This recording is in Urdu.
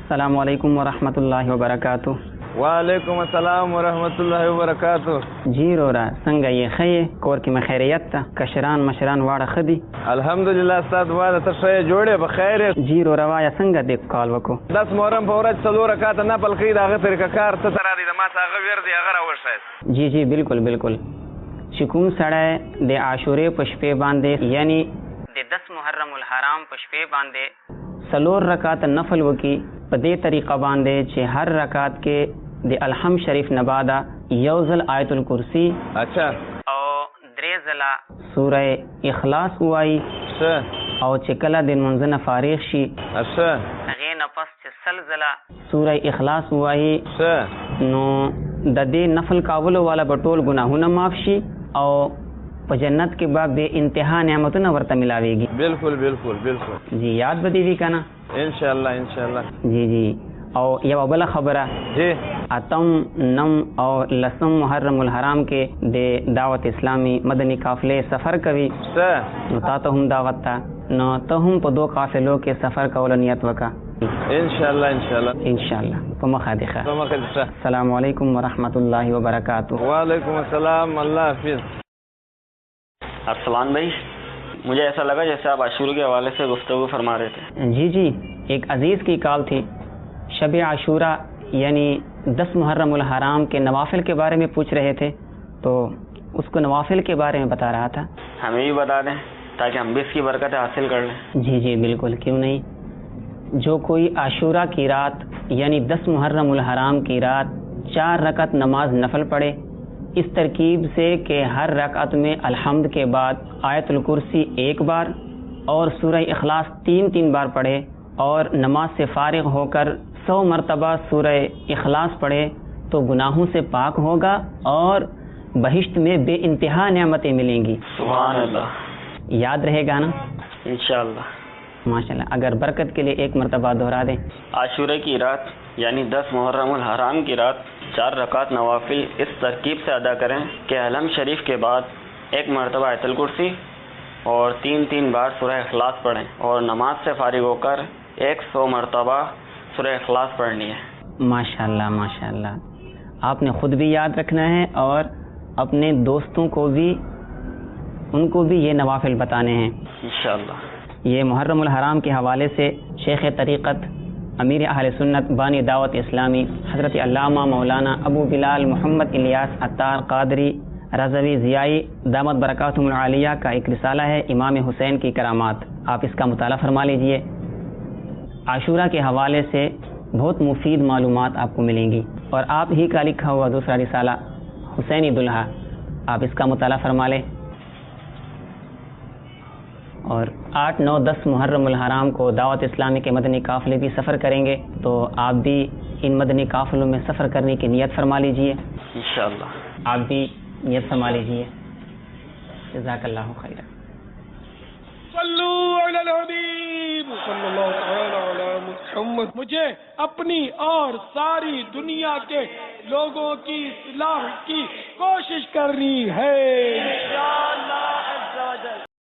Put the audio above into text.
السلام علیکم ورحمۃ اللہ وبرکاتہ. وعلیکم السلام ورحمۃ اللہ وبرکاتہ. جی رورا څنګه یې ښه کور کې خیریت ته کشران مشران واړه ښه دي؟ الحمدلله استاد واده ته ښه جوړې په خیر. جی رورا وایا څنګه دې کال وکړو؟ 10 محرم په ورځ 4 رکعات نفل کوي د هغه طریقه کار ته تر دې ما څنګه ور دي هغه راوښه. جی جی بالکل بالکل. چې کوم سړی د عاشورې په شپې باندې یعنی د 10 محرم الحرام په شپې باندې 4 رکعات نفل وکي په دې طریقه باندې چې هر رکعت کې د الحمد شریف نه بعد یو ځل آیت الکرسی اچھا او 3 ځله سوره اخلاص وایي او چې کله د منځ نه فارغ شي اچھا هغې نه پس چې 100 ځله سوره اخلاص وایي نو د دې نفل کولو والا به ټول ګناهونه معاف شي او په جنت کې به بے انتہا نعمتونه ورته ملاویږي. بالکل بالکل بالکل. جی یاد به دې وي که نه؟ انشاءاللہ انشاءاللہ. جی جی. او یو بله خبره جی اتم نم او لسم محرم الحرام کې د دعوت اسلامی مدنی قافلې سفر کوي نو تا ته هم دعوت ته نو ته هم په 2 قافلو کې سفر کولو نیت وکړه. انشاءاللہ انشاءاللہ انشاءاللہ. په مخه دې ښه. په مخه دې ښه. السلام علیکم ورحمۃ اللہ وبرکاتہ. وعلیکم السلام. اللہ حافظ. ارسلان بھائی مجھے ایسا لگا جیسے آپ عاشور کے حوالے سے گفتگو فرما رہے تھے. جی جی ایک عزیز کی کال تھی. شب عاشورہ یعنی 10 محرم الحرام کے نوافل کے بارے میں پوچھ رہے تھے تو اس کو نوافل کے بارے میں بتا رہا تھا. ہمیں بھی بتا دیں تاکہ ہم بھی اس کی برکتیں حاصل کر لیں. جی جی بالکل کیوں نہیں. جو کوئی عاشورہ کی رات یعنی 10 محرم الحرام کی رات 4 رکعت نماز نفل پڑھے اس ترکیب سے کہ ہر رکعت میں الحمد کے بعد آیت الکرسی 1 بار اور سورہ اخلاص 3 بار پڑھے اور نماز سے فارغ ہو کر 100 مرتبہ سورہ اخلاص پڑھے تو گناہوں سے پاک ہوگا اور بہشت میں بے انتہا نعمتیں ملیں گی. سبحان اللہ. یاد رہے گا نا؟ انشاءاللہ. ماشاءاللہ. اگر برکت کے لیے ایک مرتبہ دہرا دیں. عاشورہ کی رات یعنی 10 محرم الحرام کی رات 4 رکعت نوافل اس ترکیب سے ادا کریں کہ الحمد شریف کے بعد 1 مرتبہ آیت الکرسی اور 3 بار سورہ اخلاص پڑھیں اور نماز سے فارغ ہو کر 100 مرتبہ سورہ اخلاص پڑھنی ہے. ماشاءاللہ ماشاءاللہ. آپ نے خود بھی یاد رکھنا ہے اور اپنے دوستوں کو بھی ان کو بھی یہ نوافل بتانے ہیں انشاءاللہ. یہ محرم الحرام کے حوالے سے شیخ طریقت امیر اہل سنت بانی دعوت اسلامی حضرت علامہ مولانا ابو بلال محمد الیاس عطار قادری رضوی ضیائی دامت برکاتہم العالیہ کا ایک رسالہ ہے امام حسین کی کرامات. آپ اس کا مطالعہ فرما لیجئے. عاشورہ کے حوالے سے بہت مفید معلومات آپ کو ملیں گی اور آپ ہی کا لکھا ہوا دوسرا رسالہ حسینی دلہا آپ اس کا مطالعہ فرما لیں. اور 8 9 10 محرم الحرام کو دعوت اسلامی کے مدنی قافلے بھی سفر کریں گے تو آپ بھی ان مدنی قافلوں میں سفر کرنے کی نیت فرما لیجئے. انشاءاللہ. آپ بھی نیت فرما لیجئے. جزاک اللہ خیرا. صلو علی الحبیب صلی اللہ تعالی علی محمد. مجھے اپنی اور ساری دنیا کے لوگوں کی اصلاح کی کوشش کرنی ہے.